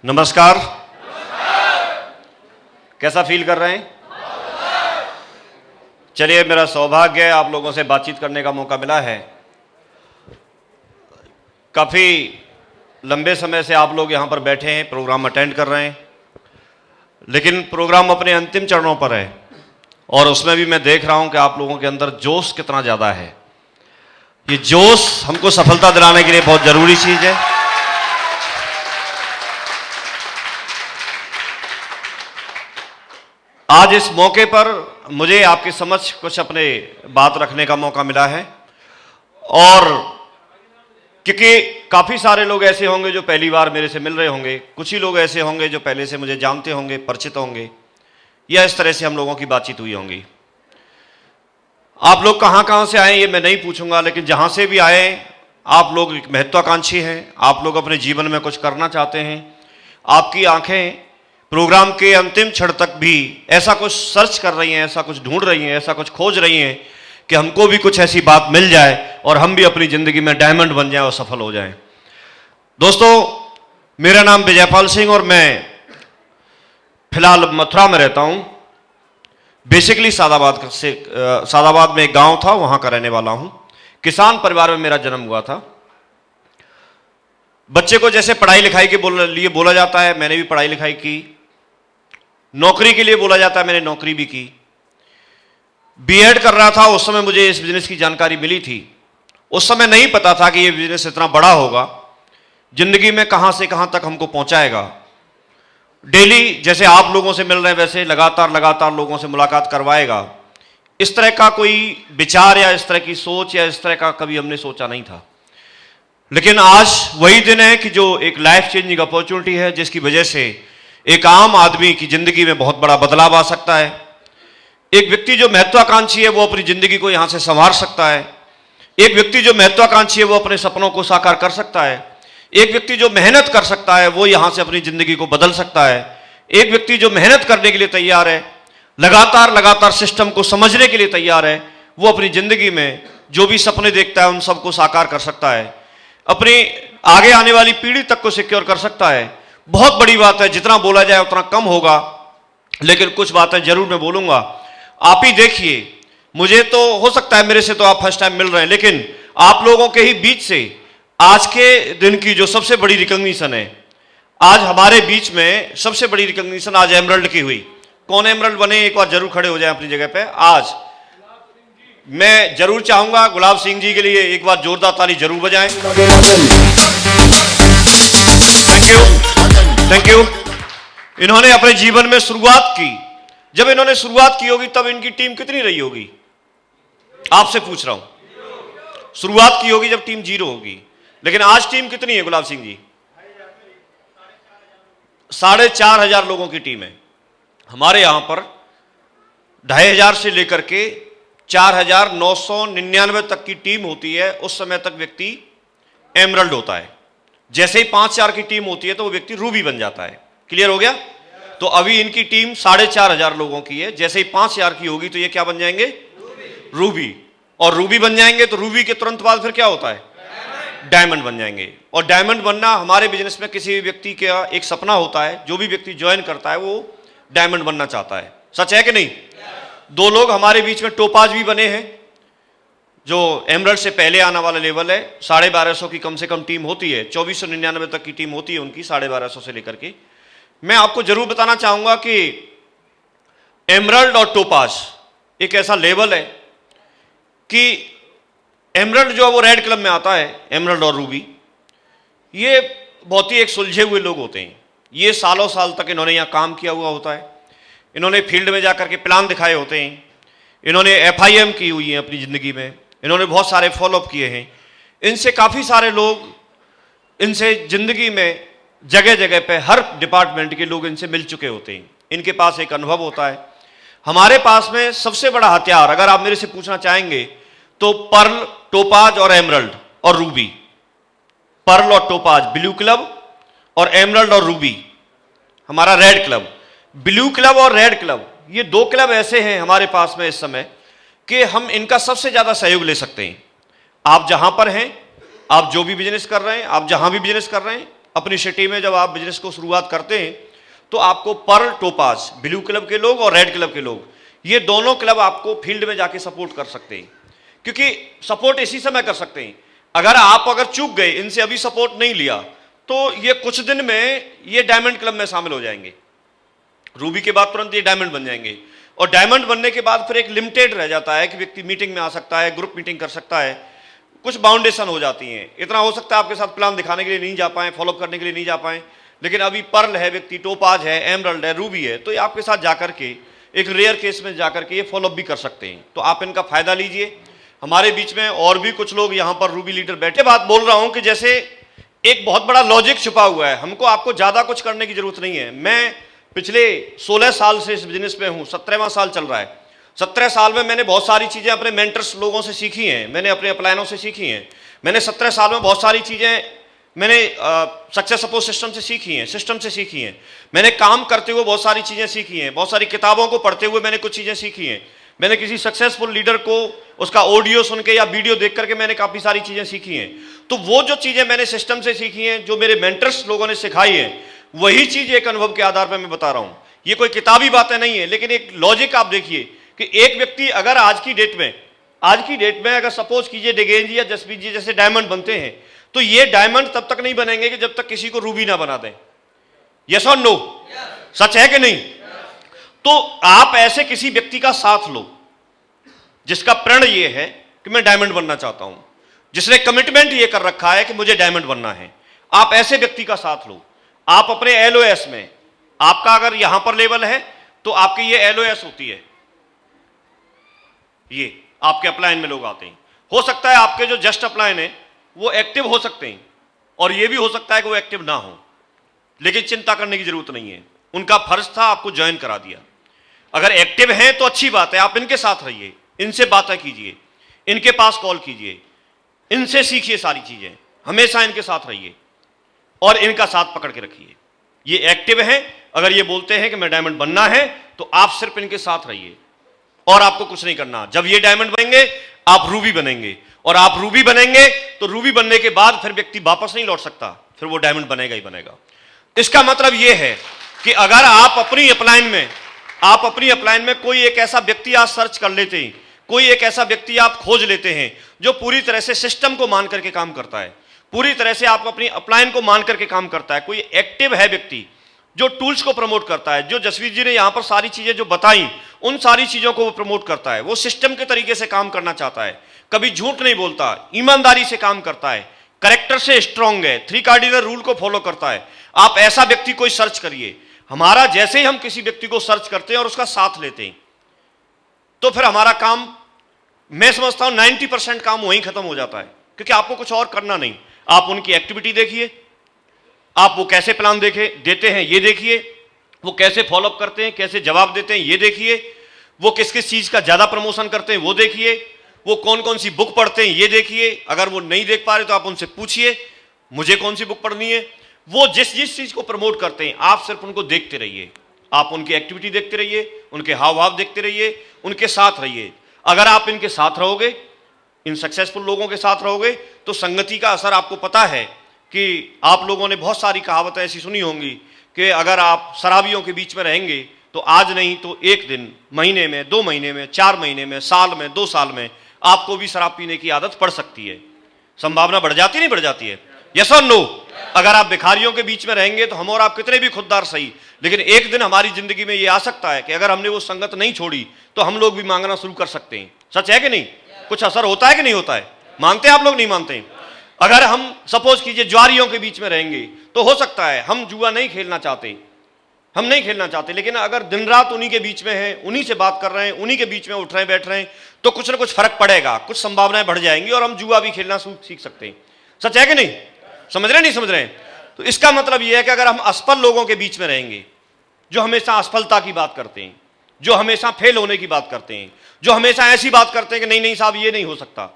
नमस्कार। कैसा फील कर रहे हैं? चलिए, मेरा सौभाग्य है आप लोगों से बातचीत करने का मौका मिला है। काफ़ी लंबे समय से आप लोग यहाँ पर बैठे हैं, प्रोग्राम अटेंड कर रहे हैं, लेकिन प्रोग्राम अपने अंतिम चरणों पर है और उसमें भी मैं देख रहा हूँ कि आप लोगों के अंदर जोश कितना ज़्यादा है। ये जोश हमको सफलता दिलाने के लिए बहुत ज़रूरी चीज़ है। आज इस मौके पर मुझे आपके समक्ष कुछ अपने बात रखने का मौका मिला है, और क्योंकि काफ़ी सारे लोग ऐसे होंगे जो पहली बार मेरे से मिल रहे होंगे, कुछ ही लोग ऐसे होंगे जो पहले से मुझे जानते होंगे, परिचित होंगे, या इस तरह से हम लोगों की बातचीत हुई होंगी। आप लोग कहाँ से आए ये मैं नहीं पूछूंगा, लेकिन जहाँ से भी आए आप लोग एक महत्वाकांक्षी हैं, आप लोग अपने जीवन में कुछ करना चाहते हैं। आपकी आंखें प्रोग्राम के अंतिम क्षण तक भी ऐसा कुछ सर्च कर रही हैं, ऐसा कुछ ढूंढ रही हैं, ऐसा कुछ खोज रही हैं कि हमको भी कुछ ऐसी बात मिल जाए और हम भी अपनी ज़िंदगी में डायमंड बन जाएं और सफल हो जाएं। दोस्तों, मेरा नाम विजयपाल सिंह और मैं फिलहाल मथुरा में रहता हूं। बेसिकली सादाबाद में एक गांव था, वहां का रहने वाला हूं। किसान परिवार में मेरा जन्म हुआ था। बच्चे को जैसे पढ़ाई लिखाई के लिए बोला जाता है, मैंने भी पढ़ाई लिखाई की। नौकरी के लिए बोला जाता है, मैंने नौकरी भी की। बीएड कर रहा था, उस समय मुझे इस बिजनेस की जानकारी मिली थी। उस समय नहीं पता था कि ये बिजनेस इतना बड़ा होगा, जिंदगी में कहां से कहां तक हमको पहुंचाएगा। डेली जैसे आप लोगों से मिल रहे हैं, वैसे लगातार लोगों से मुलाकात करवाएगा। इस तरह का कोई विचार या इस तरह की सोच या इस तरह का कभी हमने सोचा नहीं था। लेकिन आज वही दिन है कि जो एक लाइफ चेंजिंग अपॉर्चुनिटी है, जिसकी वजह से एक आम आदमी की जिंदगी में बहुत बड़ा बदलाव आ सकता है। एक व्यक्ति जो महत्वाकांक्षी है वो अपनी जिंदगी को यहां से संवार सकता है। एक व्यक्ति जो महत्वाकांक्षी है वो अपने सपनों को साकार कर सकता है। एक व्यक्ति जो मेहनत कर सकता है वो यहां से अपनी जिंदगी को बदल सकता है। एक व्यक्ति जो मेहनत करने के लिए तैयार है, लगातार सिस्टम को समझने के लिए तैयार है, वो अपनी जिंदगी में जो भी सपने देखता है उन सबको साकार कर सकता है, अपनी आगे आने वाली पीढ़ी तक को सिक्योर कर सकता है। बहुत बड़ी बात है, जितना बोला जाए उतना कम होगा, लेकिन कुछ बातें जरूर मैं बोलूंगा। आप ही देखिए, मुझे तो हो सकता है मेरे से तो आप फर्स्ट टाइम मिल रहे हैं, लेकिन आप लोगों के ही बीच से आज के दिन की जो सबसे बड़ी रिकॉग्निशन है, आज हमारे बीच में सबसे बड़ी रिकॉग्निशन आज एमरल्ड की हुई। कौन एमरल्ड बने, एक बार जरूर खड़े हो जाए अपनी जगह पे। आज मैं जरूर चाहूंगा गुलाब सिंह जी के लिए एक बार जोरदार ताली जरूर बजाएं। Thank you. इन्होंने अपने जीवन में शुरुआत की। जब इन्होंने शुरुआत की होगी तब इनकी टीम कितनी रही होगी, आपसे पूछ रहा हूं। शुरुआत की होगी जब टीम 0 होगी, लेकिन आज टीम कितनी है गुलाब सिंह जी? 4,500 लोगों की टीम है। हमारे यहां पर 2,500 से लेकर के 4,999 तक की टीम होती है। उस समय तक व्यक्ति एमरल्ड होता है। जैसे ही 5,000 की टीम होती है तो वो व्यक्ति रूबी बन जाता है। क्लियर हो गया? तो अभी इनकी टीम 4,500 लोगों की है। जैसे ही 5,000 की होगी तो ये क्या बन जाएंगे? रूबी। और रूबी बन जाएंगे तो रूबी के तुरंत बाद फिर क्या होता है? डायमंड बन जाएंगे। और डायमंड बनना हमारे बिजनेस में किसी भी व्यक्ति का एक सपना होता है। जो भी व्यक्ति ज्वाइन करता है वो डायमंड बनना चाहता है। सच है कि नहीं? 2 लोग हमारे बीच में टोपाज भी बने हैं, जो एमरल्ड से पहले आने वाला लेवल है। 1,250 की कम से कम टीम होती है, 2,499 तक की टीम होती है उनकी, 1,250 से लेकर के। मैं आपको जरूर बताना चाहूंगा कि एमरल्ड और टोपाज एक ऐसा लेवल है कि एमरल्ड जो है वो रेड क्लब में आता है। एमरल्ड और रूबी ये बहुत ही एक सुलझे हुए लोग होते हैं। ये सालों साल तक इन्होंने यहाँ काम किया हुआ होता है। इन्होंने फील्ड में जाकर के प्लान दिखाए होते हैं। इन्होंने FIM की हुई है अपनी ज़िंदगी में। इन्होंने बहुत सारे फॉलोअप किए हैं। इनसे काफ़ी सारे लोग, इनसे ज़िंदगी में जगह जगह पे हर डिपार्टमेंट के लोग इनसे मिल चुके होते हैं। इनके पास एक अनुभव होता है। हमारे पास में सबसे बड़ा हथियार अगर आप मेरे से पूछना चाहेंगे तो पर्ल, टोपाज और एमरल्ड और रूबी। पर्ल और टोपाज ब्लू क्लब और एमरल्ड और रूबी हमारा रेड क्लब। ब्लू क्लब और रेड क्लब ये 2 क्लब ऐसे हैं हमारे पास में इस समय कि हम इनका सबसे ज्यादा सहयोग ले सकते हैं। आप जहां पर हैं, आप जो भी बिजनेस कर रहे हैं, आप जहां भी बिजनेस कर रहे हैं, अपनी सिटी में जब आप बिजनेस को शुरुआत करते हैं तो आपको पर्ल, टोपाज, ब्लू क्लब के लोग और रेड क्लब के लोग, ये दोनों क्लब आपको फील्ड में जाके सपोर्ट कर सकते हैं, क्योंकि सपोर्ट इसी समय कर सकते हैं। अगर चूक गए, इनसे अभी सपोर्ट नहीं लिया, तो ये कुछ दिन में ये डायमंड क्लब में शामिल हो जाएंगे। रूबी के बाद तुरंत ये डायमंड बन जाएंगे, और डायमंड बनने के बाद फिर एक लिमिटेड रह जाता है कि व्यक्ति मीटिंग में आ सकता है, ग्रुप मीटिंग कर सकता है, कुछ बाउंडेशन हो जाती हैं। इतना हो सकता है आपके साथ प्लान दिखाने के लिए नहीं जा पाए, फॉलोअप करने के लिए नहीं जा पाए, लेकिन अभी पर्ल है व्यक्ति, टोपाज है, एमरल्ड है, रूबी है, तो ये आपके साथ जाकर के एक रेयर केस में जाकर के ये फॉलोअप भी कर सकते हैं। तो आप इनका फायदा लीजिए। हमारे बीच में और भी कुछ लोग यहाँ पर रूबी लीडर बैठे। बात बोल रहा हूं कि जैसे एक बहुत बड़ा लॉजिक छुपा हुआ है, हमको आपको ज्यादा कुछ करने की जरूरत नहीं है। मैं पिछले 16 साल से इस बिजनेस में हूं, 17वां साल चल रहा है। 17 साल में मैंने बहुत सारी चीजें अपने मेंटर्स लोगों से सीखी हैं, मैंने अपने अपलायनों से सीखी हैं। मैंने 17 साल में बहुत सारी चीजें मैंने सक्सेस सपोर्ट सिस्टम से सीखी हैं, सिस्टम से सीखी हैं। मैंने काम करते हुए बहुत सारी चीजें सीखी हैं, बहुत सारी किताबों को पढ़ते हुए मैंने कुछ चीजें सीखी हैं। मैंने किसी सक्सेसफुल लीडर को उसका ऑडियो सुन के या वीडियो देख करके मैंने काफी सारी चीजें सीखी हैं। तो वो जो चीजें मैंने सिस्टम से सीखी हैं, जो मेरे मेंटर्स लोगों ने सिखाई है, वही चीज एक अनुभव के आधार पर मैं बता रहा हूं। ये कोई किताबी बातें नहीं है, लेकिन एक लॉजिक आप देखिए कि एक व्यक्ति अगर आज की डेट में अगर सपोज कीजिए डिगेन जी या जसप्रीत जी जैसे डायमंड बनते हैं, तो ये डायमंड तब तक नहीं बनेंगे कि जब तक किसी को रूबी ना बना दें। यस और नो? सच है कि नहीं? तो आप ऐसे किसी व्यक्ति का साथ लो जिसका प्रण ये है कि मैं डायमंड बनना चाहता हूं, जिसने कमिटमेंट ये कर रखा है कि मुझे डायमंड बनना है। आप ऐसे व्यक्ति का साथ लो। आप अपने एलओएस में, आपका अगर यहां पर लेवल है तो आपकी ये एलओएस होती है, ये आपके अपलाइन में लोग आते हैं। हो सकता है आपके जो जस्ट अपलाइन है वो एक्टिव हो सकते हैं, और ये भी हो सकता है कि वो एक्टिव ना हो, लेकिन चिंता करने की जरूरत नहीं है। उनका फर्ज था आपको ज्वाइन करा दिया। अगर एक्टिव हैं तो अच्छी बात है, आप इनके साथ रहिए, इनसे बातें कीजिए, इनके पास कॉल कीजिए, इनसे सीखिए सारी चीजें, हमेशा इनके साथ रहिए और इनका साथ पकड़ के रखिए। ये एक्टिव हैं, अगर ये बोलते हैं कि मैं डायमंड बनना है तो आप सिर्फ इनके साथ रहिए और आपको कुछ नहीं करना। जब ये डायमंड बनेंगे आप रूबी बनेंगे, और आप रूबी बनेंगे तो रूबी बनने के बाद फिर व्यक्ति वापस नहीं लौट सकता, फिर वो डायमंड बनेगा ही बनेगा। इसका मतलब ये है कि अगर आप अपनी अपलाइन में कोई एक ऐसा व्यक्ति आप सर्च कर लेते हैं, कोई एक ऐसा व्यक्ति आप खोज लेते हैं जो पूरी तरह से सिस्टम को मान करके काम करता है, पूरी तरह से आप अपनी अपलाइन को मान करके काम करता है, कोई एक्टिव है व्यक्ति जो टूल्स को प्रमोट करता है, जो जसवीर जी ने यहां पर सारी चीजें जो बताई उन सारी चीजों को वो प्रमोट करता है, वो सिस्टम के तरीके से काम करना चाहता है, कभी झूठ नहीं बोलता, ईमानदारी से काम करता है, कैरेक्टर से स्ट्रांग है, 3 कार्डिनल रूल को फॉलो करता है। आप ऐसा व्यक्ति कोई सर्च करिए। हमारा जैसे ही हम किसी व्यक्ति को सर्च करते हैं और उसका साथ लेते हैं तो फिर हमारा काम, मैं समझता हूं 90% काम वहीं खत्म हो जाता है, क्योंकि आपको कुछ और करना नहीं। आप उनकी एक्टिविटी देखिए, आप वो कैसे प्लान देते हैं ये देखिए, वो कैसे फॉलोअप करते हैं, कैसे जवाब देते हैं ये देखिए, वो किस किस चीज का ज्यादा प्रमोशन करते हैं वो देखिए, वो कौन कौन सी बुक पढ़ते हैं ये देखिए। अगर वो नहीं देख पा रहे तो आप उनसे पूछिए मुझे कौन सी बुक पढ़नी है। वो जिस जिस चीज को प्रमोट करते हैं आप सिर्फ उनको देखते रहिए, आप उनकी एक्टिविटी देखते रहिए, उनके हाव भाव देखते रहिए, उनके साथ रहिए। अगर आप इनके साथ रहोगे, इन सक्सेसफुल लोगों के साथ रहोगे, तो संगति का असर आपको पता है कि आप लोगों ने बहुत सारी कहावतें ऐसी सुनी होंगी कि अगर आप शराबियों के बीच में रहेंगे तो आज नहीं तो एक दिन, महीने में, 2 महीने में, 4 महीने में, साल में, 2 साल में आपको भी शराब पीने की आदत पड़ सकती है। संभावना बढ़ जाती नहीं बढ़ जाती है? यस और नो? अगर आप भिखारियों के बीच में रहेंगे तो हम और आप कितने भी खुददार सही, लेकिन एक दिन हमारी जिंदगी में यह आ सकता है कि अगर हमने वो संगत नहीं छोड़ी तो हम लोग भी मांगना शुरू कर सकते हैं। सच है कि नहीं? कुछ असर होता है कि नहीं होता है? मानते हैं आप लोग? नहीं मानते हैं? अगर हम सपोज कीजिए ज्वारियों के बीच में रहेंगे तो हो सकता है हम जुआ नहीं खेलना चाहते, हम नहीं खेलना चाहते, लेकिन अगर दिन रात उन्हीं के बीच में हैं, उन्हीं से बात कर रहे हैं, उन्हीं के बीच में उठ रहे हैं, बैठ रहे हैं, तो कुछ ना कुछ फर्क पड़ेगा, कुछ संभावनाएं बढ़ जाएंगी और हम जुआ भी खेलना सीख सकते हैं। सच है कि नहीं? समझ रहे नहीं समझ रहे? तो इसका मतलब यह है कि अगर हम असफल लोगों के बीच में रहेंगे, जो हमेशा असफलता की बात करते हैं, जो हमेशा फेल होने की बात करते हैं, जो हमेशा ऐसी बात करते हैं कि नहीं नहीं साहब ये नहीं हो सकता,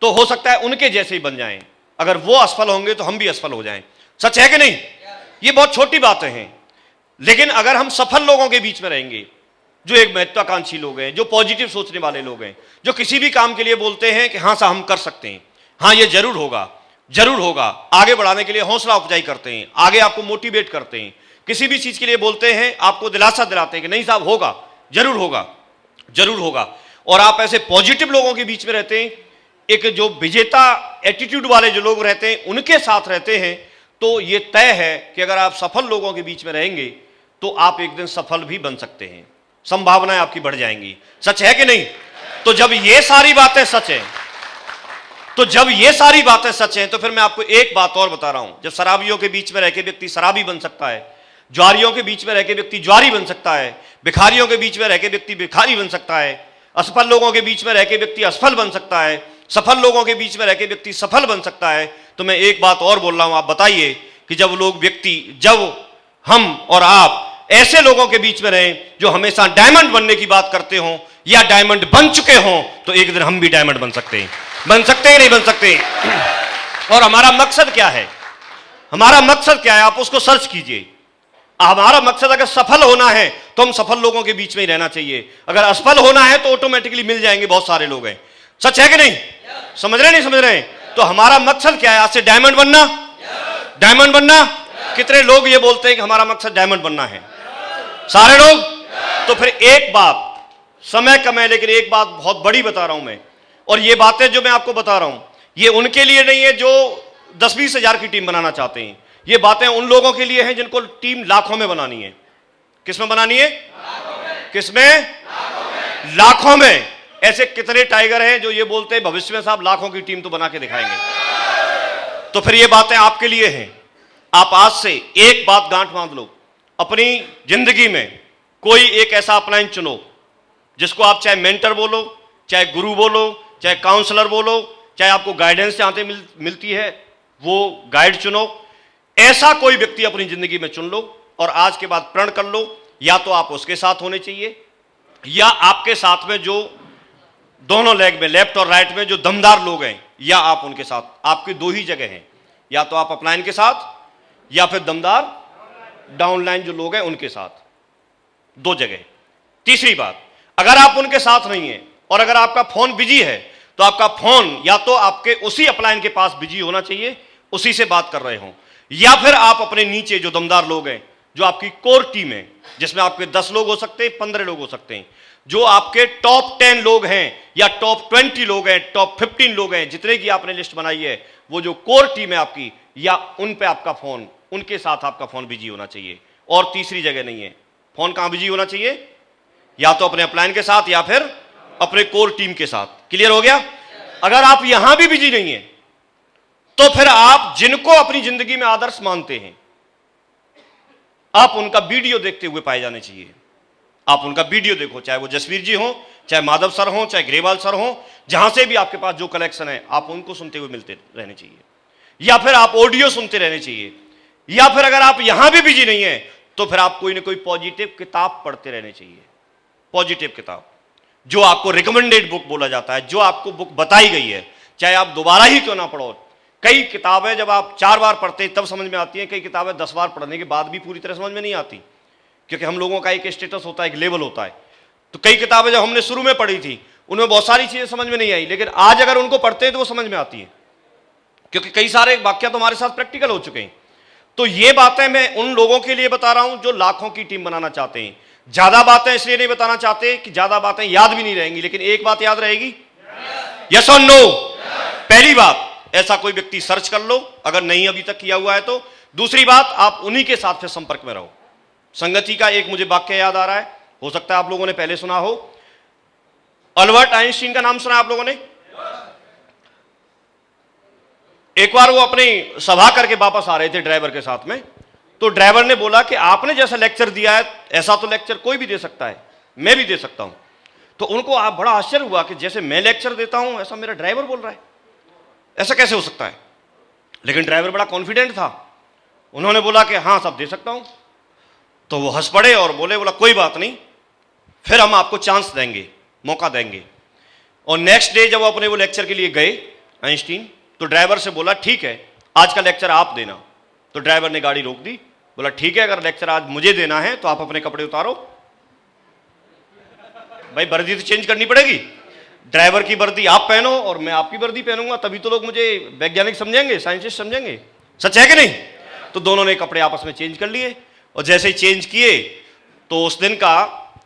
तो हो सकता है उनके जैसे ही बन जाएं। अगर वो असफल होंगे तो हम भी असफल हो जाएं। सच है कि नहीं? ये बहुत छोटी बातें हैं, लेकिन अगर हम सफल लोगों के बीच में रहेंगे, जो एक महत्वाकांक्षी लोग हैं, जो पॉजिटिव सोचने वाले लोग हैं, जो किसी भी काम के लिए बोलते हैं कि हाँ साहब हम कर सकते हैं, हाँ ये जरूर होगा, जरूर होगा। आगे बढ़ाने के लिए हौसला अफजाई करते हैं, आगे आपको मोटिवेट करते हैं, किसी भी चीज के लिए बोलते हैं, आपको दिलासा दिलाते हैं कि नहीं साहब होगा, जरूर होगा, जरूर होगा। और आप ऐसे पॉजिटिव लोगों के बीच में रहते हैं, एक जो विजेता एटीट्यूड वाले जो लोग रहते हैं उनके साथ रहते हैं, तो ये तय है कि अगर आप सफल लोगों के बीच में रहेंगे तो आप एक दिन सफल भी बन सकते हैं, संभावनाएं आपकी बढ़ जाएंगी। सच है कि नहीं? तो जब ये सारी बातें सच हैं, तो फिर मैं आपको एक बात और बता रहा हूं, जब शराबियों के बीच में रह के व्यक्ति शराबी बन सकता है, ज्वारियों के बीच में रह के व्यक्ति ज्वारी बन सकता है, भिखारियों के बीच में रह के व्यक्ति भिखारी बन सकता है, असफल लोगों के बीच में रह के व्यक्ति असफल बन सकता है, सफल लोगों के बीच में रह के व्यक्ति सफल बन सकता है, तो मैं एक बात और बोल रहा हूं, आप बताइए कि जब हम और आप ऐसे लोगों के बीच में रहें जो हमेशा डायमंड बनने की बात करते हों या डायमंड बन चुके हों, तो एक दिन हम भी डायमंड बन सकते हैं। बन सकते हैं, नहीं बन सकते? और हमारा मकसद क्या है? हमारा मकसद क्या है? आप उसको सर्च कीजिए। हमारा मकसद अगर सफल होना है तो हम सफल लोगों के बीच में ही रहना चाहिए, अगर असफल होना है तो ऑटोमेटिकली मिल जाएंगे, बहुत सारे लोग हैं। सच है कि नहीं? समझ रहे नहीं समझ रहे? तो हमारा मकसद क्या है? आज से डायमंड बनना, डायमंड बनना। कितने लोग ये बोलते हैं कि हमारा मकसद डायमंड बनना है? सारे लोग। तो फिर एक बात, समय कम है लेकिन एक बात बहुत बड़ी बता रहा हूं मैं, और ये बातें जो मैं आपको बता रहा हूं ये उनके लिए नहीं है जो 10-20 हजार की टीम बनाना चाहते हैं, ये बातें उन लोगों के लिए हैं जिनको टीम लाखों में बनानी है। किसमें बनानी है? किसमें? लाखों में। ऐसे कितने टाइगर हैं जो ये बोलते हैं भविष्य में साहब लाखों की टीम तो बना के दिखाएंगे। तो फिर ये बातें आपके लिए हैं। आप आज से एक बात गांठ बांध लो, अपनी जिंदगी में कोई एक ऐसा अपलाइन चुनो जिसको आप चाहे मेंटर बोलो, चाहे गुरु बोलो, चाहे काउंसलर बोलो, चाहे आपको गाइडेंस जहां से मिलती है वो गाइड चुनो। ऐसा कोई व्यक्ति अपनी जिंदगी में चुन लो और आज के बाद प्रण कर लो, या तो आप उसके साथ होने चाहिए या आपके साथ में जो दोनों लेग में, लेफ्ट और राइट में जो दमदार लोग हैं, या आप उनके साथ। आपकी दो ही जगह हैं, या तो आप अपलाइन के साथ या फिर दमदार डाउनलाइन जो लोग हैं उनके साथ, दो जगह। तीसरी बात, अगर आप उनके साथ नहीं हैं और अगर आपका फोन बिजी है तो आपका फोन या तो आपके उसी अपलाइन के पास बिजी होना चाहिए, उसी से बात कर रहे हो, या फिर आप अपने नीचे जो दमदार लोग हैं, जो आपकी कोर टीम है, जिसमें आपके 10 लोग हो सकते हैं, 15 लोग हो सकते हैं, जो आपके टॉप 10 लोग हैं या टॉप 20 लोग हैं, टॉप 15 लोग हैं, जितने की आपने लिस्ट बनाई है, वो जो कोर टीम है आपकी, या उन पे आपका फोन, उनके साथ आपका फोन बिजी होना चाहिए। और तीसरी जगह नहीं है। फोन कहां बिजी होना चाहिए? या तो अपने अपलाइन के साथ या फिर अपने कोर टीम के साथ। क्लियर हो गया? अगर आप यहां भी बिजी नहीं है तो फिर आप जिनको अपनी जिंदगी में आदर्श मानते हैं, आप उनका वीडियो देखते हुए पाए जाने चाहिए। आप उनका वीडियो देखो, चाहे वो जसवीर जी हो, चाहे माधव सर हो, चाहे ग्रेवाल सर हो, जहां से भी आपके पास जो कलेक्शन है, आप उनको सुनते हुए मिलते रहने चाहिए, या फिर आप ऑडियो सुनते रहने चाहिए, या फिर अगर आप यहां भी बिजी नहीं है तो फिर आप कोई ना कोई पॉजिटिव किताब पढ़ते रहने चाहिए। पॉजिटिव किताब, जो आपको रिकमेंडेड बुक बोला जाता है, जो आपको बुक बताई गई है, चाहे आप दोबारा ही क्यों ना पढ़ो। कई किताबें जब आप 4 बार पढ़ते हैं तब समझ में आती हैं, कई किताबें 10 बार पढ़ने के बाद भी पूरी तरह समझ में नहीं आती, क्योंकि हम लोगों का एक स्टेटस होता है, एक लेवल होता है। तो कई किताबें जब हमने शुरू में पढ़ी थी उनमें बहुत सारी चीजें समझ में नहीं आई, लेकिन आज अगर उनको पढ़ते हैं तो वो समझ में आती है, क्योंकि कई सारे वाक्य तो हमारे साथ प्रैक्टिकल हो चुके हैं। तो ये बातें मैं उन लोगों के लिए बता रहा हूं जो लाखों की टीम बनाना चाहते हैं। ज्यादा बातें इसलिए नहीं बताना चाहते कि ज्यादा बातें याद भी नहीं रहेंगी, लेकिन एक बात याद रहेगी, यस और नो। पहली बात, ऐसा कोई व्यक्ति सर्च कर लो अगर नहीं अभी तक किया हुआ है तो। दूसरी बात, आप उन्हीं के साथ फिर संपर्क में रहो। संगति का एक मुझे वाक्य याद आ रहा है, हो सकता है आप लोगों ने पहले सुना हो। अल्बर्ट आइंस्टीन का नाम सुना आप लोगों ने? एक बार वो अपनी सभा करके वापस आ रहे थे ड्राइवर के साथ में, तो ड्राइवर ने बोला कि आपने जैसा लेक्चर दिया है ऐसा तो लेक्चर कोई भी दे सकता है, मैं भी दे सकता हूं। तो उनको आप बड़ा आश्चर्य हुआ कि जैसे मैं लेक्चर देता हूं ऐसा मेरा ड्राइवर बोल रहा है, ऐसा कैसे हो सकता है? लेकिन ड्राइवर बड़ा कॉन्फिडेंट था, उन्होंने बोला कि हाँ सब दे सकता हूं। तो वो हंस पड़े और बोला कोई बात नहीं, फिर हम आपको चांस देंगे, मौका देंगे। और नेक्स्ट डे जब वो अपने वो लेक्चर के लिए गए आइंस्टीन, तो ड्राइवर से बोला ठीक है आज का लेक्चर आप देना। तो ड्राइवर ने गाड़ी रोक दी, बोला ठीक है अगर लेक्चर आज मुझे देना है तो आप अपने कपड़े उतारो। भाई वर्दी तो चेंज करनी पड़ेगी, ड्राइवर की वर्दी आप पहनो और मैं आपकी वर्दी पहनूंगा, तभी तो लोग मुझे वैज्ञानिक समझेंगे, साइंटिस्ट समझेंगे। सच है कि नहीं? तो दोनों ने कपड़े आपस में चेंज कर लिए, और जैसे ही चेंज किए तो उस दिन का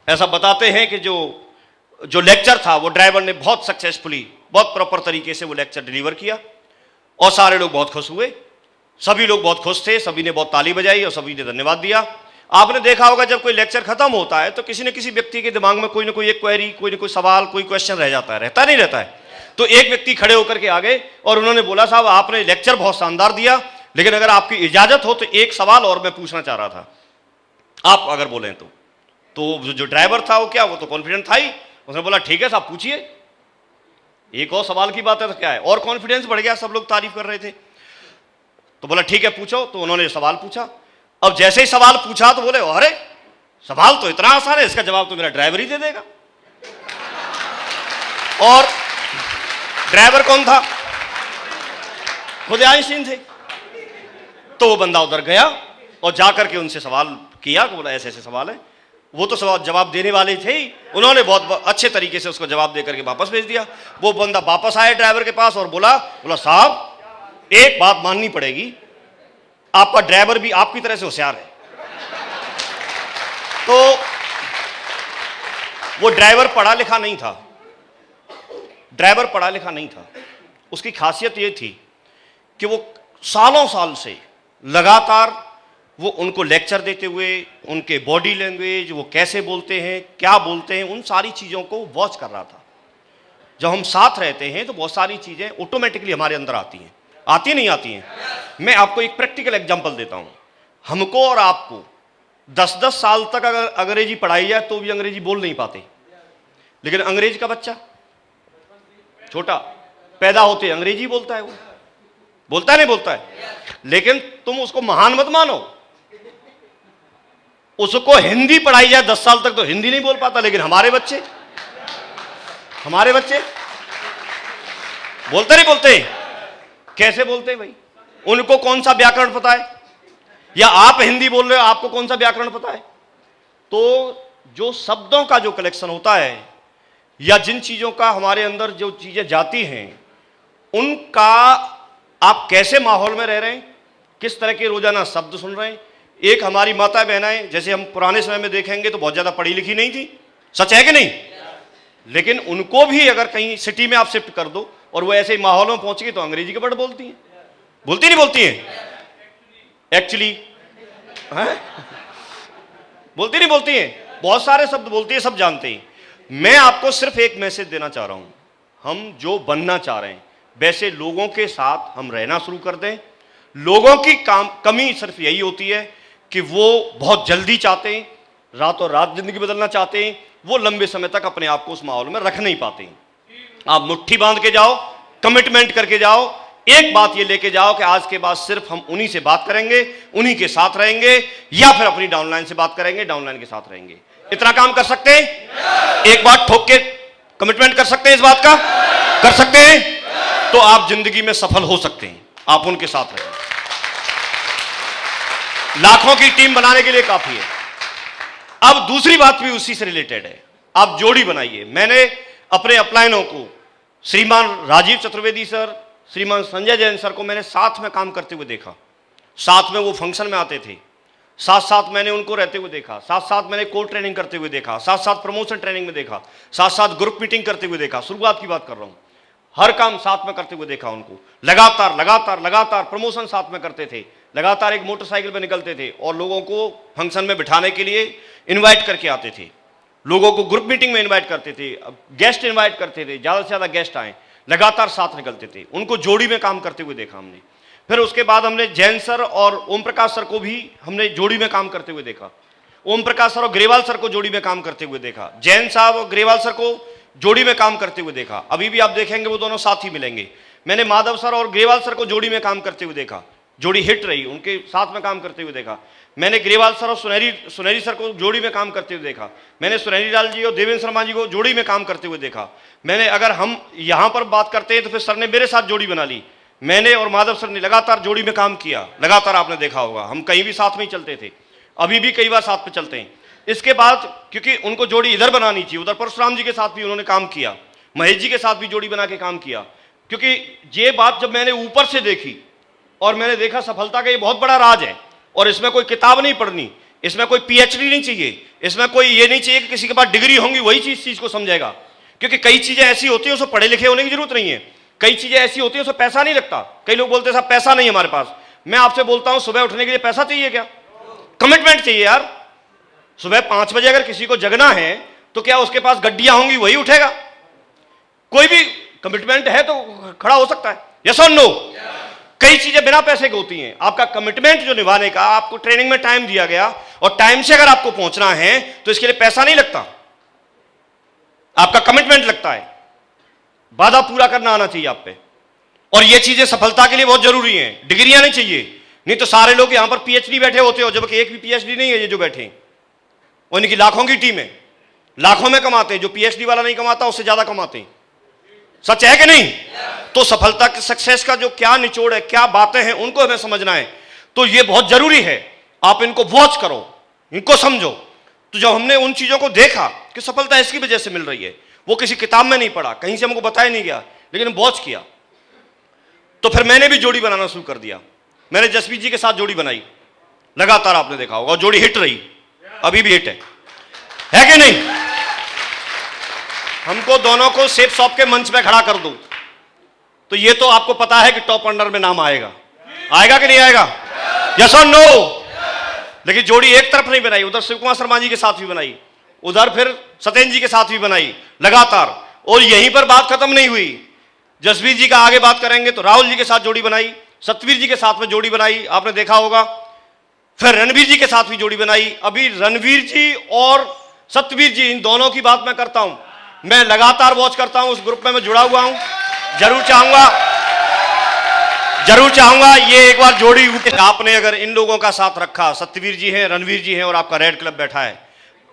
ऐसा बताते हैं कि जो लेक्चर था वो ड्राइवर ने बहुत सक्सेसफुली, बहुत प्रॉपर तरीके से वो लेक्चर डिलीवर किया, और सारे लोग बहुत खुश हुए। सभी लोग बहुत खुश थे, सभी ने बहुत ताली बजाई और सभी ने धन्यवाद दिया। आपने देखा होगा जब कोई लेक्चर खत्म होता है तो किसी न किसी व्यक्ति के दिमाग में कोई ना कोई एक क्वेरी, कोई ना कोई सवाल, कोई क्वेश्चन रह जाता है, रहता नहीं रहता है? तो एक व्यक्ति खड़े होकर के आ गए और उन्होंने बोला, साहब आपने लेक्चर बहुत शानदार दिया, लेकिन अगर आपकी इजाजत हो तो एक सवाल और मैं पूछना चाह रहा था, आप अगर बोलें तो। जो ड्राइवर था वो तो कॉन्फिडेंट था ही, उसने बोला ठीक है साहब पूछिए, एक और सवाल की बात है तो क्या है, और कॉन्फिडेंस बढ़ गया, सब लोग तारीफ कर रहे थे। तो बोला ठीक है पूछो। तो उन्होंने सवाल पूछा। अब जैसे ही सवाल पूछा तो बोले अरे सवाल तो इतना आसान है, इसका जवाब तो मेरा ड्राइवर ही दे देगा। और ड्राइवर कौन था? खुद आइंस्टीन थे। तो वो बंदा उधर गया और जाकर के उनसे सवाल किया, बोला ऐसे ऐसे सवाल है। वो तो सवाल जवाब देने वाले थे ही, उन्होंने बहुत अच्छे तरीके से उसको जवाब देकर के वापस भेज दिया। वो बंदा वापस आया ड्राइवर के पास और बोला साहब एक बात माननी पड़ेगी, आपका ड्राइवर भी आपकी तरह से होशियार है। तो वो ड्राइवर पढ़ा लिखा नहीं था, ड्राइवर पढ़ा लिखा नहीं था। उसकी खासियत ये थी कि वो सालों साल से लगातार वो उनको लेक्चर देते हुए उनके बॉडी लैंग्वेज, वो कैसे बोलते हैं, क्या बोलते हैं, उन सारी चीज़ों को वॉच कर रहा था। जब हम साथ रहते हैं तो बहुत सारी चीज़ें ऑटोमेटिकली हमारे अंदर आती हैं, आती नहीं आती हैं। मैं आपको एक प्रैक्टिकल एग्जांपल देता हूं। हमको और आपको 10-10 साल तक अगर अंग्रेजी पढ़ाई जाए तो भी अंग्रेजी बोल नहीं पाते, लेकिन अंग्रेज का बच्चा छोटा पैदा होते अंग्रेजी बोलता है, वो बोलता है नहीं बोलता है। लेकिन तुम उसको महान मत मानो, उसको हिंदी पढ़ाई जाए 10 साल तक तो हिंदी नहीं बोल पाता, लेकिन हमारे बच्चे बोलते नहीं बोलते? कैसे बोलते हैं भाई? उनको कौन सा व्याकरण पता है? या आप हिंदी बोल रहे हो, आपको कौन सा व्याकरण पता है? तो जो शब्दों का जो कलेक्शन होता है या जिन चीजों का हमारे अंदर जो चीजें जाती हैं, उनका आप कैसे माहौल में रह रहे हैं, किस तरह के रोजाना शब्द सुन रहे हैं। एक हमारी माता बहनाएं, जैसे हम पुराने समय में देखेंगे तो बहुत ज्यादा पढ़ी लिखी नहीं थी, सच है कि नहीं? लेकिन उनको भी अगर कहीं सिटी में आप शिफ्ट कर दो और वो ऐसे ही माहौल में पहुंच गई तो अंग्रेजी के वर्ड बोलती हैं, बोलती नहीं बोलती हैं? एक्चुअली बोलती नहीं बोलती हैं? बहुत सारे शब्द बोलती है, सब जानते हैं। मैं आपको सिर्फ एक मैसेज देना चाह रहा हूं, हम जो बनना चाह रहे हैं वैसे लोगों के साथ हम रहना शुरू कर दें। लोगों की कमी सिर्फ यही होती है कि वो बहुत जल्दी चाहते हैं, रातों रात जिंदगी बदलना चाहते हैं, वो लंबे समय तक अपने आप को उस माहौल में रख नहीं पाते हैं। आप मुट्ठी बांध के जाओ, कमिटमेंट करके जाओ, एक बात ये लेके जाओ कि आज के बाद सिर्फ हम उन्हीं से बात करेंगे, उन्हीं के साथ रहेंगे, या फिर अपनी डाउनलाइन से बात करेंगे, डाउनलाइन के साथ रहेंगे। इतना काम कर सकते हैं? एक बात ठोक के कमिटमेंट कर सकते हैं, इस बात का कर सकते हैं? तो आप जिंदगी में सफल हो सकते हैं, आप उनके साथ रहें। लाखों की टीम बनाने के लिए काफी है। अब दूसरी बात भी उसी से रिलेटेड है, आप जोड़ी बनाइए। मैंने अपने अपलाइनों को श्रीमान राजीव चतुर्वेदी सर, श्रीमान संजय जैन सर को मैंने साथ में काम करते हुए देखा। साथ में वो फंक्शन में आते थे, साथ साथ मैंने उनको रहते हुए देखा, साथ साथ मैंने कोर ट्रेनिंग करते हुए देखा, साथ साथ प्रमोशन ट्रेनिंग में देखा, साथ साथ ग्रुप मीटिंग करते हुए देखा। शुरुआत की बात कर रहा हूं, हर काम साथ में करते हुए देखा उनको। लगातार लगातार लगातार प्रमोशन साथ में करते थे, लगातार एक मोटरसाइकिल पे निकलते थे और लोगों को फंक्शन में बिठाने के लिए इनवाइट करके आते थे, लोगों को ग्रुप मीटिंग में इनवाइट करते थे, गेस्ट इनवाइट करते थे, ज्यादा से ज्यादा गेस्ट आए, लगातार साथ निकलते थे। उनको जोड़ी में काम करते हुए देखा हमने। फिर उसके बाद हमने जैन सर और ओम प्रकाश सर को भी हमने जोड़ी में काम करते हुए देखा। ओम प्रकाश सर और ग्रेवाल सर को जोड़ी में काम करते हुए देखा, जैन साहब और ग्रेवाल सर को जोड़ी में काम करते हुए देखा। अभी भी आप देखेंगे वो दोनों साथ ही मिलेंगे। मैंने माधव सर और ग्रेवाल सर को जोड़ी में काम करते हुए देखा, जोड़ी हिट रही, उनके साथ में काम करते हुए देखा। मैंने ग्रेवाल सर और सुनहरी सर को जोड़ी में काम करते हुए देखा। मैंने सुनहरी लाल जी और देवेंद्र शर्मा जी को जोड़ी में काम करते हुए देखा। मैंने, अगर हम यहां पर बात करते हैं तो फिर सर ने मेरे साथ जोड़ी बना ली, मैंने और माधव सर ने लगातार जोड़ी में काम किया। लगातार आपने देखा होगा हम कहीं भी साथ में ही चलते थे, अभी भी कई बार साथ में चलते हैं। इसके बाद क्योंकि उनको जोड़ी इधर बनानी थी, उधर परशुराम जी के साथ भी उन्होंने काम किया, महेश जी के साथ भी जोड़ी बना के काम किया, क्योंकि ये बात जब मैंने ऊपर से देखी और मैंने देखा सफलता का ये बहुत बड़ा राज है, और इसमें कोई किताब नहीं पढ़नी, इसमें कोई पीएचडी नहीं चाहिए, इसमें कोई ये नहीं चाहिए कि किसी के पास डिग्री होंगी वही चीज को समझेगा, क्योंकि कई चीजें ऐसी होती है उसमें पढ़े लिखे होने की जरूरत नहीं है, कई चीजें ऐसी होती है उसमें पैसा नहीं लगता। कई लोग बोलते हैं साहब पैसा नहीं हमारे पास। मैं आपसे बोलता हूं सुबह उठने के लिए पैसा चाहिए क्या? कमिटमेंट चाहिए यार। सुबह 5 बजे अगर किसी को जगना है तो क्या उसके पास गड्डियां होंगी वही उठेगा? कोई भी कमिटमेंट है तो खड़ा हो सकता है। यस और नो? कई चीजें बिना पैसे की होती हैं। आपका कमिटमेंट जो निभाने का, आपको ट्रेनिंग में टाइम दिया गया और टाइम से अगर आपको पहुंचना है तो इसके लिए पैसा नहीं लगता, आपका कमिटमेंट लगता है, वादा पूरा करना आना चाहिए आप पे। और ये चीजें सफलता के लिए बहुत जरूरी हैं। डिग्रियां नहीं चाहिए, नहीं तो सारे लोग यहां पर पीएचडी बैठे होते हो, जबकि एक भी पीएचडी नहीं है ये जो बैठे हैं, और इनकी लाखों की टीम है, लाखों में कमाते हैं। जो पीएचडी वाला नहीं कमाता उससे ज्यादा कमाते हैं। सच है कि नहीं? तो सफलता के सक्सेस का जो क्या निचोड़ है, क्या बातें हैं, उनको हमें समझना है। तो ये बहुत जरूरी है, आप इनको वॉच करो, इनको समझो। तो जब हमने उन चीजों को देखा कि सफलता इसकी वजह से मिल रही है, वो किसी किताब में नहीं पढ़ा, कहीं से हमको बताया नहीं गया, लेकिन वॉच किया, तो फिर मैंने भी जोड़ी बनाना शुरू कर दिया। मैंने जसवीर जी के साथ जोड़ी बनाई, लगातार आपने देखा होगा, और जोड़ी हिट रही, अभी भी हिट है कि नहीं? हमको दोनों को सेफ शॉप के मंच पे खड़ा कर दो तो ये तो आपको पता है कि टॉप अंडर में नाम आएगा, आएगा कि नहीं आएगा? यस और नो? लेकिन जोड़ी एक तरफ नहीं बनाई, उधर शिव कुमार शर्मा जी के साथ भी बनाई, उधर फिर सत्येंद्र जी के साथ भी बनाई, लगातार। और यहीं पर बात खत्म नहीं हुई। जसवीर जी का आगे बात करेंगे तो राहुल जी के साथ जोड़ी बनाई, सतवीर जी के साथ में जोड़ी बनाई, आपने देखा होगा। फिर रणवीर जी के साथ भी जोड़ी बनाई। अभी रणवीर जी और सतवीर जी, इन दोनों की बात मैं करता हूं, मैं लगातार वॉच करता हूं, उस ग्रुप में मैं जुड़ा हुआ हूं। जरूर चाहूंगा ये एक बार जोड़ी आपने अगर इन लोगों का साथ रखा, सतवीर जी हैं, रणवीर जी हैं, और आपका रेड क्लब बैठा है,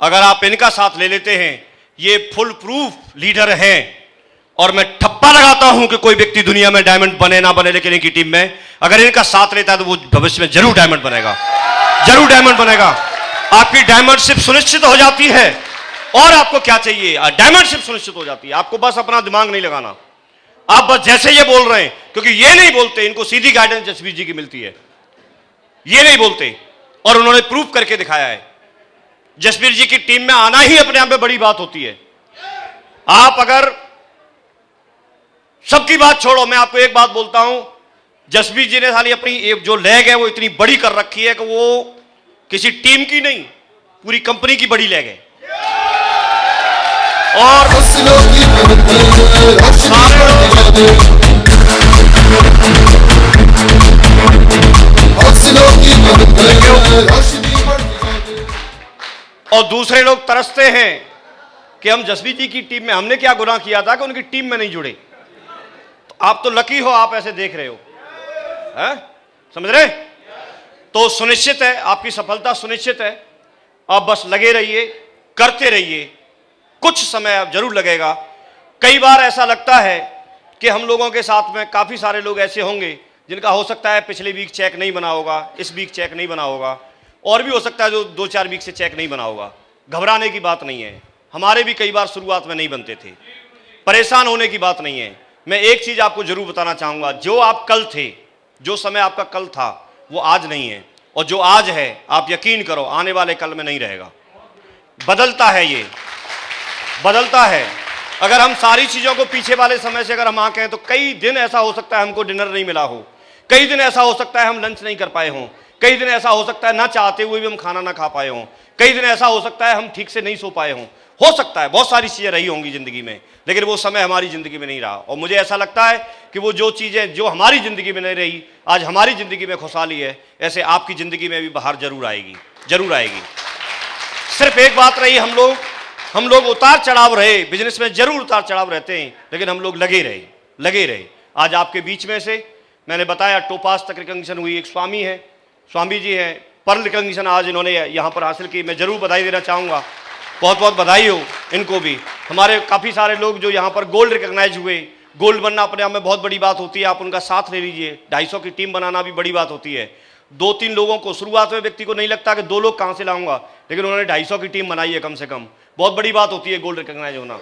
अगर आप इनका साथ ले लेते हैं, ये फुल प्रूफ लीडर हैं। और मैं ठप्पा लगाता हूं कि कोई व्यक्ति दुनिया में डायमंड बने ना बने, लेकिन इनकी टीम में अगर इनका साथ लेता है तो वो भविष्य में जरूर डायमंड बनेगा, जरूर डायमंड बनेगा। आपकी डायमंडशिप सुनिश्चित हो जाती है। और आपको क्या चाहिए? डायमंडशिप सुनिश्चित हो जाती है। आपको बस अपना दिमाग नहीं लगाना, आप बस जैसे ये बोल रहे हैं, क्योंकि ये नहीं बोलते, इनको सीधी गाइडेंस जसवीर जी की मिलती है, ये नहीं बोलते, और उन्होंने प्रूफ करके दिखाया है। जसवीर जी की टीम में आना ही अपने आप में बड़ी बात होती है। आप अगर सबकी बात छोड़ो, मैं आपको एक बात बोलता हूं, जसवीर जी ने साली अपनी एक जो लैग है वो इतनी बड़ी कर रखी है कि वो किसी टीम की नहीं, पूरी कंपनी की बड़ी लैग है। और दूसरे लोग तरसते हैं कि हम जसवीर जी की टीम में, हमने क्या गुनाह किया था कि उनकी टीम में नहीं जुड़े। तो आप तो लकी हो, आप ऐसे देख रहे हो, है? समझ रहे? तो सुनिश्चित है, आपकी सफलता सुनिश्चित है। आप बस लगे रहिए, करते रहिए, कुछ समय अब जरूर लगेगा। कई बार ऐसा लगता है कि हम लोगों के साथ में काफी सारे लोग ऐसे होंगे जिनका हो सकता है पिछले वीक चेक नहीं बना होगा, इस वीक चेक नहीं बना होगा, और भी हो सकता है जो 2-4 वीक से चेक नहीं बना होगा। घबराने की बात नहीं है, हमारे भी कई बार शुरुआत में नहीं बनते थे, परेशान होने की बात नहीं है। मैं एक चीज आपको जरूर बताना चाहूंगा, जो आप कल थे, जो समय आपका कल था वो आज नहीं है, और जो आज है आप यकीन करो आने वाले कल में नहीं रहेगा। बदलता है, ये बदलता है। अगर हम सारी चीजों को पीछे वाले समय से अगर हम आंकें तो कई दिन ऐसा हो सकता है हमको डिनर नहीं मिला हो, कई दिन ऐसा हो सकता है हम लंच नहीं कर पाए हों, कई दिन ऐसा हो सकता है ना चाहते हुए भी हम खाना ना खा पाए हों, कई दिन ऐसा हो सकता है हम ठीक से नहीं सो पाए हों, हो सकता है बहुत सारी चीजें रही होंगी जिंदगी में, लेकिन वो समय हमारी जिंदगी में नहीं रहा। और मुझे ऐसा लगता है कि वो जो चीजें जो हमारी जिंदगी में नहीं रही, आज हमारी जिंदगी में खुशहाली है, ऐसे आपकी जिंदगी में भी बाहर जरूर आएगी, जरूर आएगी। सिर्फ एक बात रही, हम लोग उतार चढ़ाव रहे, बिजनेस में जरूर उतार चढ़ाव रहते हैं, लेकिन हम लोग लगे रहे। आज आपके बीच में से मैंने बताया टोपास तक रिकॉग्निशन हुई, एक स्वामी है, स्वामी जी हैं, पर्ल रिकॉग्निशन आज इन्होंने यहाँ पर हासिल की। मैं जरूर बधाई देना चाहूँगा, बहुत बहुत बधाई हो इनको भी। हमारे काफ़ी सारे लोग जो यहाँ पर गोल्ड रिकॉग्नाइज हुए, गोल्ड बनना अपने आप में बहुत बड़ी बात होती है, आप उनका साथ ले लीजिए। 250 की टीम बनाना भी बड़ी बात होती है। 2-3 लोगों को, शुरुआत में व्यक्ति को नहीं लगता कि 2 लोग कहाँ से लाऊंगा, लेकिन उन्होंने 250 की टीम बनाई है कम से कम, बहुत बड़ी बात होती है गोल्ड रिकॉग्नाइज होना।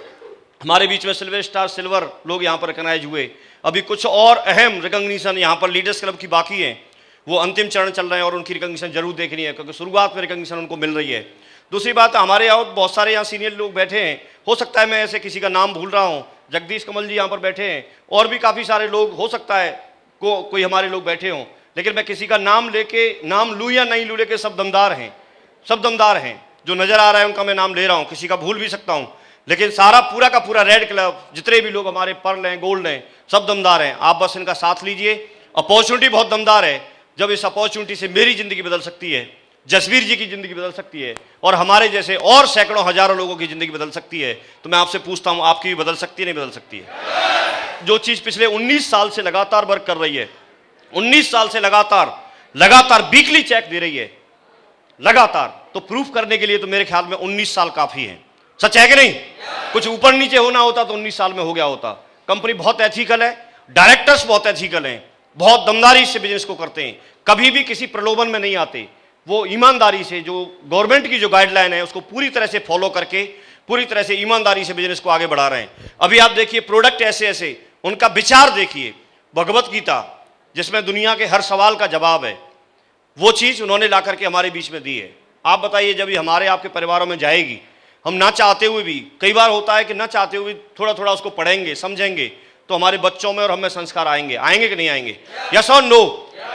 हमारे बीच में सिल्वर स्टार सिल्वर लोग यहाँ पर रिकॉग्नाइज हुए। अभी कुछ और अहम रिकॉग्निशन यहाँ पर लीडर्स क्लब की बाकी हैं, वो अंतिम चरण चल रहे हैं और उनकी रिकॉग्निशन जरूर देखनी है, क्योंकि शुरुआत में रिकॉग्निशन उनको मिल रही है। दूसरी बात, हमारे यहाँ बहुत सारे यहाँ सीनियर लोग बैठे हैं, हो सकता है मैं ऐसे किसी का नाम भूल रहा हूँ, जगदीश कमल जी यहाँ पर बैठे हैं, और भी काफ़ी सारे लोग हो सकता है कोई हमारे लोग बैठे हों, लेकिन मैं किसी का नाम लेके, नाम लूँ या नहीं लूँ, लेके सब दमदार हैं, सब दमदार हैं, जो नज़र आ रहा है उनका मैं नाम ले रहा हूँ, किसी का भूल भी सकता हूँ, लेकिन सारा पूरा का पूरा रेड क्लब, जितने भी लोग हमारे पर्ल हैं, गोल्ड हैं, सब दमदार हैं। आप बस इनका साथ लीजिए। अपॉर्चुनिटी बहुत दमदार है, जब इस अपॉर्चुनिटी से मेरी ज़िंदगी बदल सकती है, जसवीर जी की ज़िंदगी बदल सकती है, और हमारे जैसे और सैकड़ों हजारों लोगों की ज़िंदगी बदल सकती है, तो मैं आपसे पूछता हूँ, आपकी भी बदल सकती है, नहीं बदल सकती है? जो चीज़ पिछले 19 साल से लगातार वर्क कर रही है, 19 साल से लगातार वीकली चेक दे रही है, लगातार, तो प्रूफ करने के लिए तो मेरे ख्याल में 19 साल काफ़ी है। सच है कि नहीं? कुछ ऊपर नीचे होना होता तो 19 साल में हो गया होता। कंपनी बहुत एथिकल है, डायरेक्टर्स बहुत एथिकल हैं, बहुत दमदारी से बिजनेस को करते हैं, कभी भी किसी प्रलोभन में नहीं आते, वो ईमानदारी से जो गवर्नमेंट की जो गाइडलाइन है उसको पूरी तरह से फॉलो करके पूरी तरह से ईमानदारी से बिजनेस को आगे बढ़ा रहे हैं। अभी आप देखिए प्रोडक्ट ऐसे ऐसे, उनका विचार देखिए, भगवत गीता जिसमें दुनिया के हर सवाल का जवाब है, वो चीज़ उन्होंने ला करके हमारे बीच में दी है। आप बताइए, जब ये हमारे आपके परिवारों में जाएगी, हम ना चाहते हुए भी, कई बार होता है कि ना चाहते हुए थोड़ा थोड़ा उसको पढ़ेंगे, समझेंगे, तो हमारे बच्चों में और हमें संस्कार आएंगे कि नहीं आएंगे? यस और नो?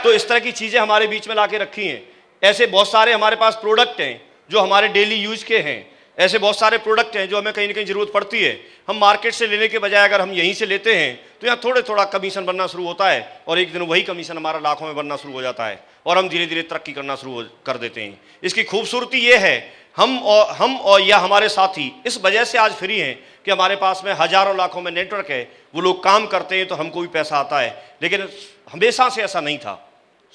तो इस तरह की चीज़ें हमारे बीच में ला के रखी हैं। ऐसे बहुत सारे हमारे पास प्रोडक्ट हैं जो हमारे डेली यूज के हैं, ऐसे बहुत सारे प्रोडक्ट हैं जो हमें कहीं ना कहीं ज़रूरत पड़ती है। हम मार्केट से लेने के बजाय अगर हम यहीं से लेते हैं तो यहाँ थोड़ा कमीशन बनना शुरू होता है, और एक दिन वही कमीशन हमारा लाखों में बनना शुरू हो जाता है, और हम धीरे धीरे तरक्की करना शुरू कर देते हैं। इसकी खूबसूरती ये है, हम और या हमारे साथी इस वजह से आज फ्री हैं कि हमारे पास में हजारों लाखों में नेटवर्क है, वो लोग काम करते हैं तो हमको भी पैसा आता है। लेकिन हमेशा से ऐसा नहीं था,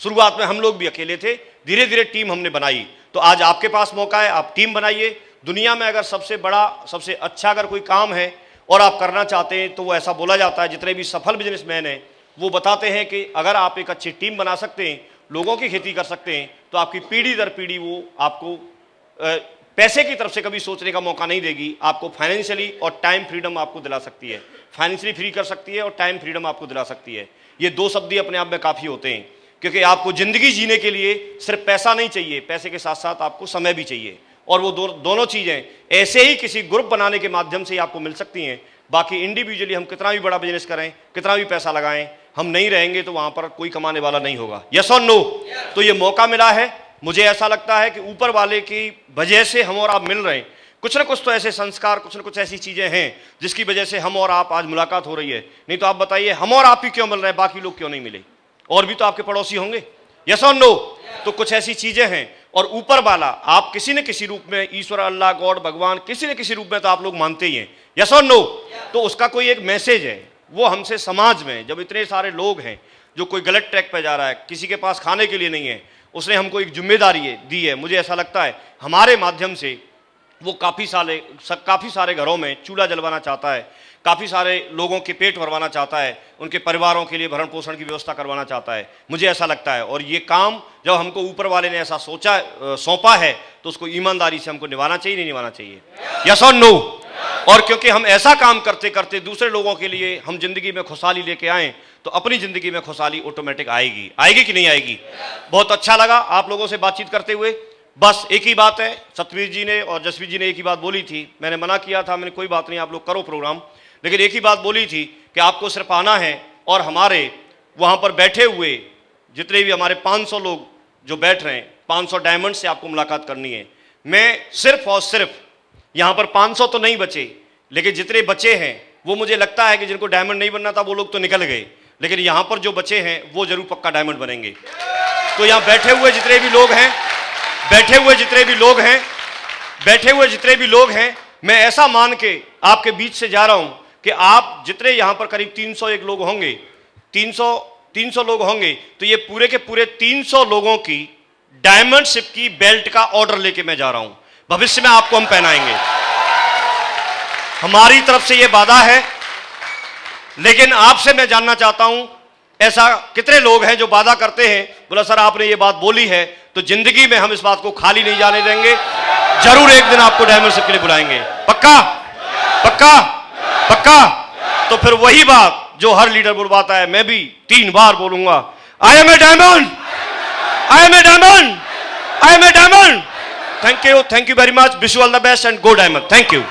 शुरुआत में हम लोग भी अकेले थे, धीरे धीरे टीम हमने बनाई। तो आज आपके पास मौका है, आप टीम बनाइए। दुनिया में अगर सबसे बड़ा, सबसे अच्छा अगर कोई काम है और आप करना चाहते हैं, तो वो ऐसा बोला जाता है, जितने भी सफल बिजनेसमैन हैं वो बताते हैं कि अगर आप एक अच्छी टीम बना सकते हैं, लोगों की खेती कर सकते हैं, तो आपकी पीढ़ी दर पीढ़ी वो आपको पैसे की तरफ से कभी सोचने का मौका नहीं देगी, आपको फाइनेंशियली और टाइम फ्रीडम आपको दिला सकती है, फाइनेंशियली फ्री कर सकती है और टाइम फ्रीडम आपको दिला सकती है। ये दो शब्द ही अपने आप में काफ़ी होते हैं, क्योंकि आपको ज़िंदगी जीने के लिए सिर्फ पैसा नहीं चाहिए, पैसे के साथ साथ आपको समय भी चाहिए, और वो दोनों चीज़ें ऐसे ही किसी ग्रुप बनाने के माध्यम से ही आपको मिल सकती हैं। बाकी इंडिविजुअली हम कितना भी बड़ा बिजनेस करें, कितना भी पैसा लगाएं, हम नहीं रहेंगे तो वहाँ पर कोई कमाने वाला नहीं होगा। यस और नो? तो ये मौका मिला है, मुझे ऐसा लगता है कि ऊपर वाले की वजह से हम और आप मिल रहे हैं। कुछ ना कुछ तो ऐसे संस्कार, कुछ ना कुछ ऐसी चीज़ें हैं जिसकी वजह से हम और आप आज मुलाकात हो रही है। नहीं तो आप बताइए, हम और आप ही क्यों मिल रहे हैं, बाकी लोग क्यों नहीं मिले? और भी तो आपके पड़ोसी होंगे। यस और नो? तो कुछ ऐसी चीज़ें हैं, और ऊपर वाला आप किसी न किसी रूप में, ईश्वर, अल्लाह, गॉड, भगवान, किसी न किसी रूप में तो आप लोग मानते ही हैं। यस और नो? तो उसका कोई एक मैसेज है, वो हमसे समाज में जब इतने सारे लोग हैं जो कोई गलत ट्रैक पे जा रहा है, किसी के पास खाने के लिए नहीं है, उसने हमको एक जिम्मेदारी दी है। मुझे ऐसा लगता है हमारे माध्यम से वो काफ़ी सारे घरों में चूल्हा जलवाना चाहता है, काफ़ी सारे लोगों के पेट भरवाना चाहता है, उनके परिवारों के लिए भरण पोषण की व्यवस्था करवाना चाहता है। मुझे ऐसा लगता है, और ये काम जब हमको ऊपर वाले ने ऐसा सौंपा है तो उसको ईमानदारी से हमको निभाना चाहिए, नहीं निभाना चाहिए? यस और नो? और क्योंकि हम ऐसा काम करते करते दूसरे लोगों के लिए हम जिंदगी में खुशहाली लेके आएँ, तो अपनी जिंदगी में खुशहाली ऑटोमेटिक आएगी कि नहीं आएगी? बहुत अच्छा लगा आप लोगों से बातचीत करते हुए। बस एक ही बात है, सतवीर जी ने और जसवीर जी ने एक ही बात बोली थी, मैंने मना किया था, मैंने कोई बात नहीं, आप लोग करो प्रोग्राम, लेकिन एक ही बात बोली थी कि आपको सिर्फ आना है, और हमारे वहाँ पर बैठे हुए जितने भी हमारे 500 लोग जो बैठ रहे हैं, 500 डायमंड से आपको मुलाकात करनी है। मैं सिर्फ और सिर्फ यहाँ पर 500 तो नहीं बचे, लेकिन जितने बचे हैं वो मुझे लगता है कि जिनको डायमंड नहीं बनना था वो लोग तो निकल गए, लेकिन यहाँ पर जो बचे हैं वो जरूर पक्का डायमंड बनेंगे। तो यहाँ बैठे हुए जितने भी लोग हैं, मैं ऐसा मान के आपके बीच से जा रहा हूँ कि आप जितने यहाँ पर करीब 301 लोग होंगे, 300 लोग होंगे, तो ये पूरे के पूरे 300 लोगों की डायमंडशिप की बेल्ट का ऑर्डर लेके मैं जा रहा हूँ। भविष्य में आपको हम पहनाएंगे, हमारी तरफ से ये वादा है। लेकिन आपसे मैं जानना चाहता हूं, ऐसा कितने लोग हैं जो वादा करते हैं, बोला सर आपने ये बात बोली है तो जिंदगी में हम इस बात को खाली नहीं जाने देंगे, जरूर एक दिन आपको डायमंडशिप के लिए बुलाएंगे। पक्का? पक्का? पक्का? तो फिर वही बात जो हर लीडर बुलवाता है, मैं भी 3 बार बोलूंगा, I am a diamond, I am a diamond, I am a diamond. Thank you very much, wish you all the best and go diamond. Thank you.